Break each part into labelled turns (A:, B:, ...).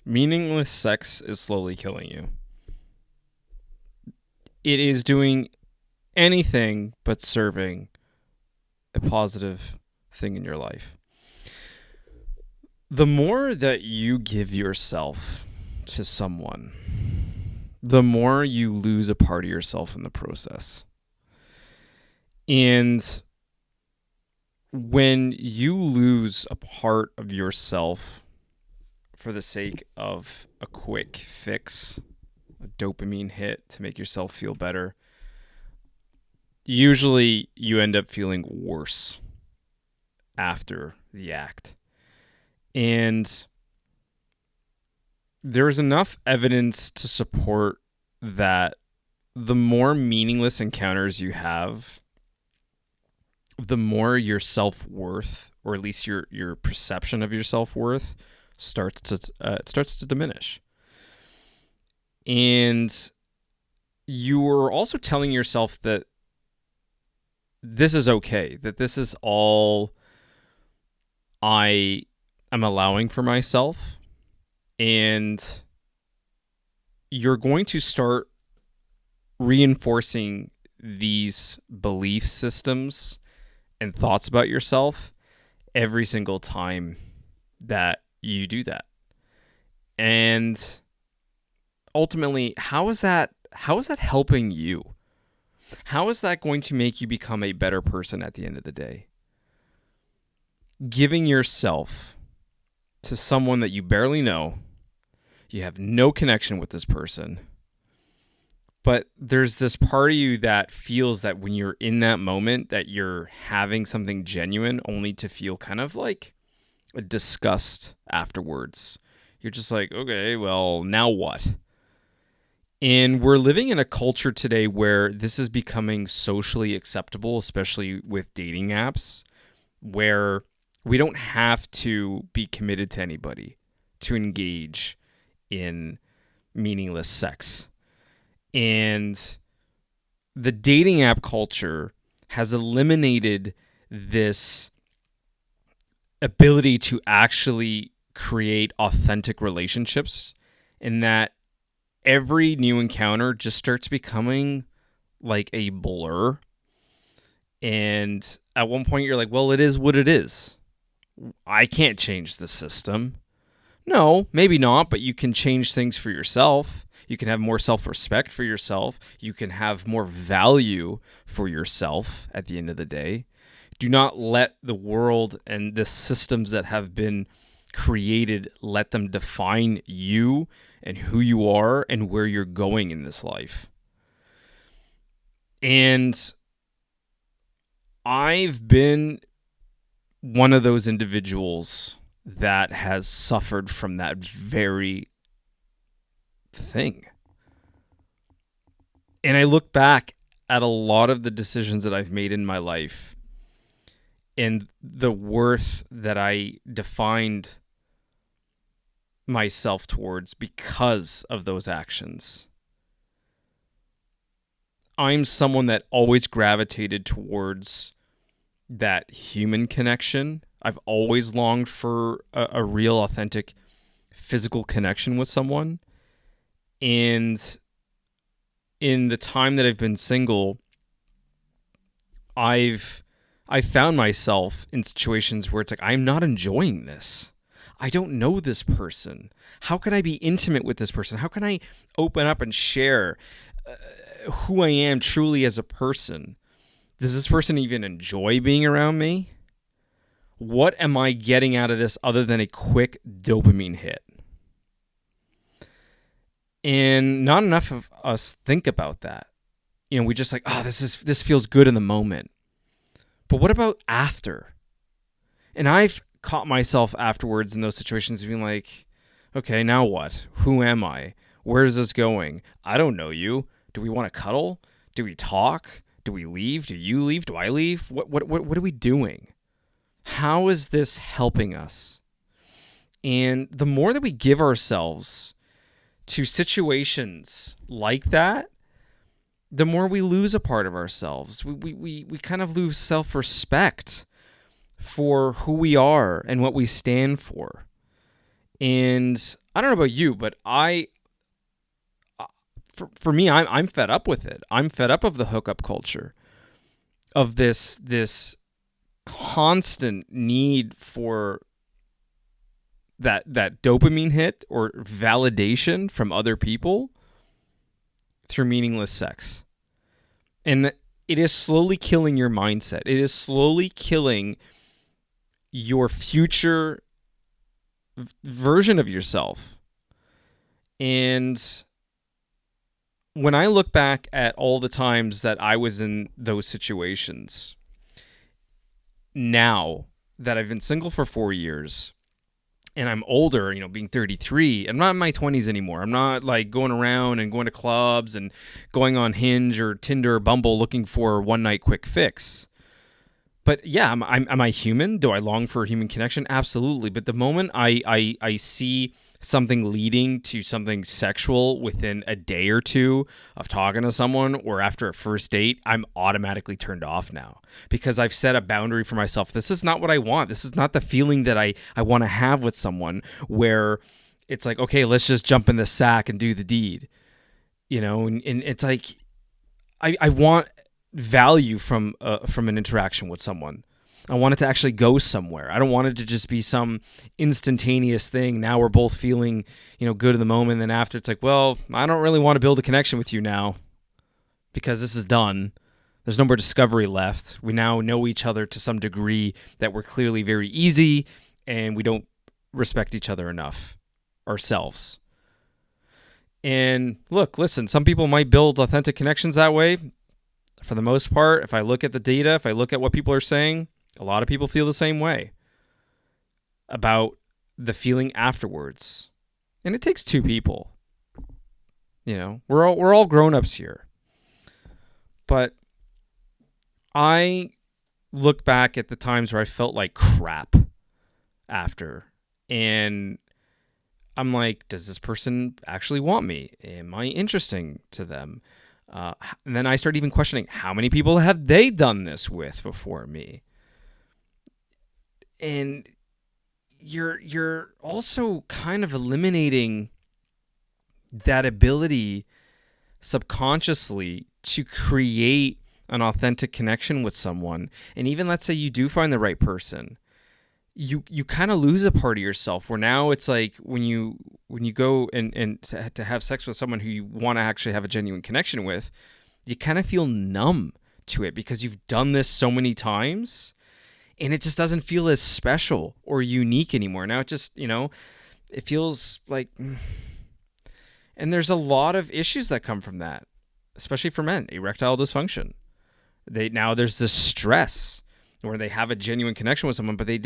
A: Meaningless sex is slowly killing you. It is doing anything but serving a positive thing in your life. The more that you give yourself to someone, the more you lose a part of yourself in the process. And when you lose a part of yourself for the sake of a quick fix, a dopamine hit to make yourself feel better, usually you end up feeling worse after the act. And there's enough evidence to support that the more meaningless encounters you have, the more your self-worth, or at least your perception of your self-worth, starts to diminish. And you're also telling yourself that this is okay, that this is all I am allowing for myself. And you're going to start reinforcing these belief systems and thoughts about yourself every single time that you do that. And ultimately, how is that helping you? How is that going to make you become a better person at the end of the day? Giving yourself to someone that you barely know, you have no connection with this person, but there's this part of you that feels that when you're in that moment that you're having something genuine, only to feel kind of like a disgust afterwards. You're just like, okay, well, now what? And we're living in a culture today where this is becoming socially acceptable, especially with dating apps, where we don't have to be committed to anybody to engage in meaningless sex. And the dating app culture has eliminated this ability to actually create authentic relationships, in that every new encounter just starts becoming like a blur. And at one point you're like, well, it is what it is. I can't change the system. No, maybe not, but you can change things for yourself. You can have more self-respect for yourself. You can have more value for yourself at the end of the day. Do not let the world and the systems that have been created, let them define you and who you are and where you're going in this life. And I've been one of those individuals that has suffered from that very thing. And I look back at a lot of the decisions that I've made in my life and the worth that I defined myself towards because of those actions. I'm someone that always gravitated towards that human connection. I've always longed for a real, authentic, physical connection with someone. And in the time that I've been single, I found myself in situations where it's like, I'm not enjoying this. I don't know this person. How can I be intimate with this person? How can I open up and share who I am truly as a person? Does this person even enjoy being around me? What am I getting out of this other than a quick dopamine hit? And not enough of us think about that. You know, we just like, oh, this feels good in the moment. But what about after? And I've caught myself afterwards in those situations being like, okay, now what? Who am I? Where is this going? I don't know you. Do we want to cuddle? Do we talk? Do we leave? Do you leave? Do I leave? What are we doing? How is this helping us? And the more that we give ourselves to situations like that, the more we lose a part of ourselves. We kind of lose self-respect for who we are and what we stand for. And I don't know about you, but for me, I'm fed up with it. I'm fed up of the hookup culture, of this constant need for that dopamine hit or validation from other people through meaningless sex. And it is slowly killing your mindset. It is slowly killing your future version of yourself. And when I look back at all the times that I was in those situations, now that I've been single for 4 years and I'm older, being 33, I'm not in my 20s anymore. I'm not like going around and going to clubs and going on Hinge or Tinder or Bumble looking for a one night quick fix. But yeah, am I human? Do I long for a human connection? Absolutely. But the moment I see something leading to something sexual within a day or two of talking to someone or after a first date, I'm automatically turned off now because I've set a boundary for myself. This is not what I want. This is not the feeling that I want to have with someone where it's like, okay, let's just jump in the sack and do the deed. And it's like I want value from an interaction with someone. I want it to actually go somewhere. I don't want it to just be some instantaneous thing. Now we're both feeling, good in the moment. And then after it's like, well, I don't really want to build a connection with you now because this is done. There's no more discovery left. We now know each other to some degree that we're clearly very easy and we don't respect each other enough ourselves. And look, listen, some people might build authentic connections that way. For the most part, if I look at the data, if I look at what people are saying, a lot of people feel the same way about the feeling afterwards. And it takes two people. We're all grown-ups here. But I look back at the times where I felt like crap after. And I'm like, does this person actually want me? Am I interesting to them? And then I start even questioning, how many people have they done this with before me? And you're also kind of eliminating that ability subconsciously to create an authentic connection with someone. And even let's say you do find the right person, you kind of lose a part of yourself where now it's like when you go and to have sex with someone who you want to actually have a genuine connection with, you kind of feel numb to it because you've done this so many times and it just doesn't feel as special or unique anymore. Now it just, it feels like, and there's a lot of issues that come from that, especially for men, erectile dysfunction. There's this stress where they have a genuine connection with someone, but they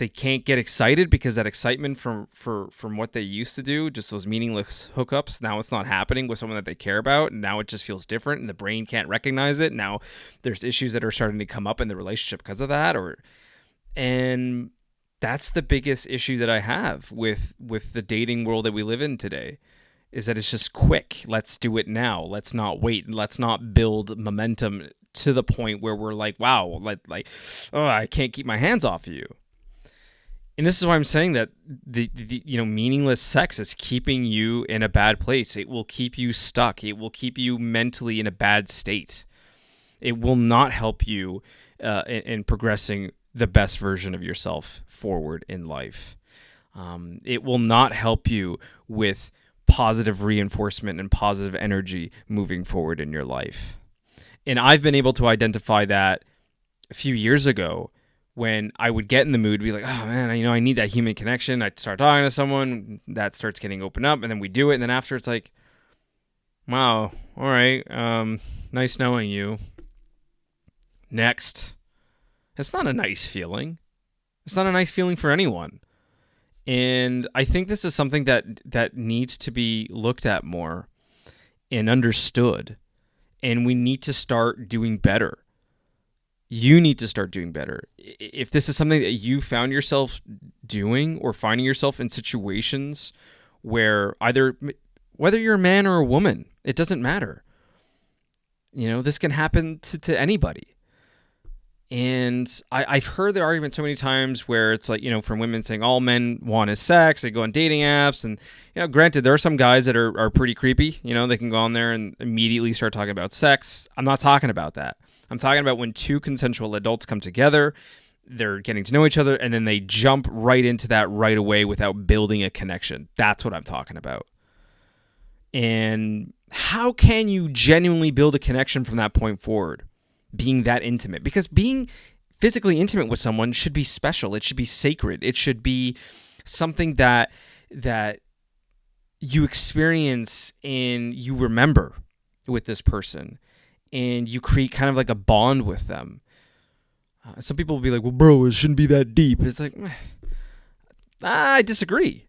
A: can't get excited because that excitement from what they used to do, just those meaningless hookups, now it's not happening with someone that they care about, and now it just feels different, and the brain can't recognize it. Now there's issues that are starting to come up in the relationship because of that, and that's the biggest issue that I have with the dating world that we live in today, is that it's just quick. Let's do it now. Let's not wait. Let's not build momentum to the point where we're like, wow, I can't keep my hands off of you. And this is why I'm saying that the meaningless sex is keeping you in a bad place. It will keep you stuck. It will keep you mentally in a bad state. It will not help you in progressing the best version of yourself forward in life. It will not help you with positive reinforcement and positive energy moving forward in your life. And I've been able to identify that a few years ago when I would get in the mood, be like, oh man, I need that human connection. I'd start talking to someone, that starts getting opened up, and then we do it. And then after it's like, wow, all right, nice knowing you. Next. It's not a nice feeling. It's not a nice feeling for anyone. And I think this is something that needs to be looked at more and understood. And we need to start doing better. You need to start doing better. If this is something that you found yourself doing or finding yourself in situations where whether you're a man or a woman, it doesn't matter. This can happen to anybody. And I've heard the argument so many times where it's like, from women saying all men want is sex. They go on dating apps. And, granted, there are some guys that are pretty creepy. They can go on there and immediately start talking about sex. I'm not talking about that. I'm talking about when two consensual adults come together, they're getting to know each other, and then they jump right into that right away without building a connection. That's what I'm talking about. And how can you genuinely build a connection from that point forward? Being that intimate, because being physically intimate with someone should be special. It should be sacred. It should be something that you experience and you remember with this person, and you create kind of like a bond with them. Some people will be like, well, bro, it shouldn't be that deep. It's like, I disagree.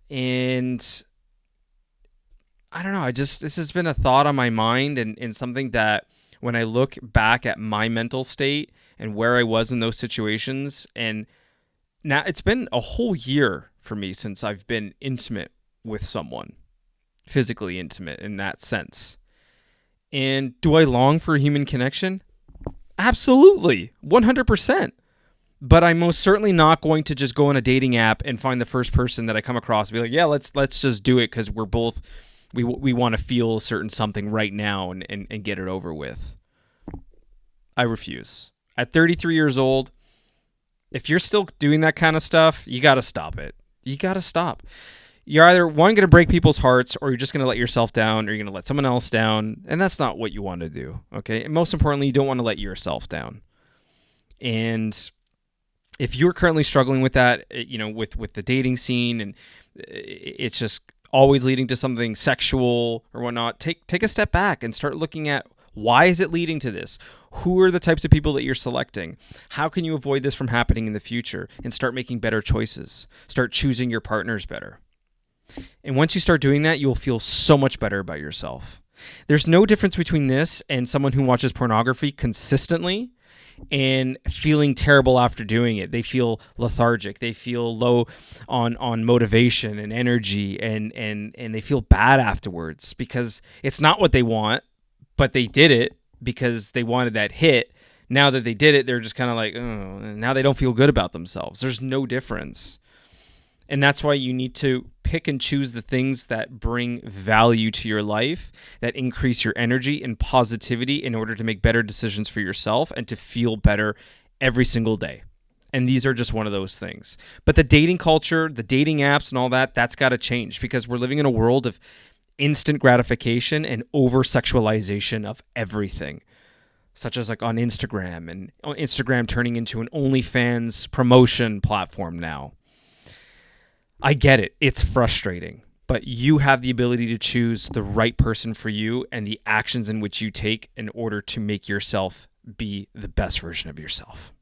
A: And I don't know. This has been a thought on my mind, and something that when I look back at my mental state and where I was in those situations, and now it's been a whole year for me since I've been intimate with someone, physically intimate in that sense. And do I long for a human connection? Absolutely, 100%. But I'm most certainly not going to just go on a dating app and find the first person that I come across and be like, yeah, let's just do it because we're both... We want to feel a certain something right now and get it over with. I refuse. At 33 years old, if you're still doing that kind of stuff, you got to stop it. You got to stop. You're either, one, going to break people's hearts, or you're just going to let yourself down, or you're going to let someone else down, and that's not what you want to do, okay? And most importantly, you don't want to let yourself down. And if you're currently struggling with that, with the dating scene, and it's just always leading to something sexual or whatnot, take a step back and start looking at, why is it leading to this? Who are the types of people that you're selecting? How can you avoid this from happening in the future? And start making better choices. Start choosing your partners better. And once you start doing that, you'll feel so much better about yourself. There's no difference between this and someone who watches pornography consistently and feeling terrible after doing it. They feel lethargic. They feel low on motivation and energy, and they feel bad afterwards because it's not what they want, but they did it because they wanted that hit. Now that they did it, they're just kind of like, oh, and now they don't feel good about themselves. There's no difference. And that's why you need to pick and choose the things that bring value to your life, that increase your energy and positivity in order to make better decisions for yourself and to feel better every single day. And these are just one of those things. But the dating culture, the dating apps and all that, that's got to change, because we're living in a world of instant gratification and over-sexualization of everything, such as like on Instagram, and Instagram turning into an OnlyFans promotion platform now. I get it. It's frustrating, but you have the ability to choose the right person for you and the actions in which you take in order to make yourself be the best version of yourself.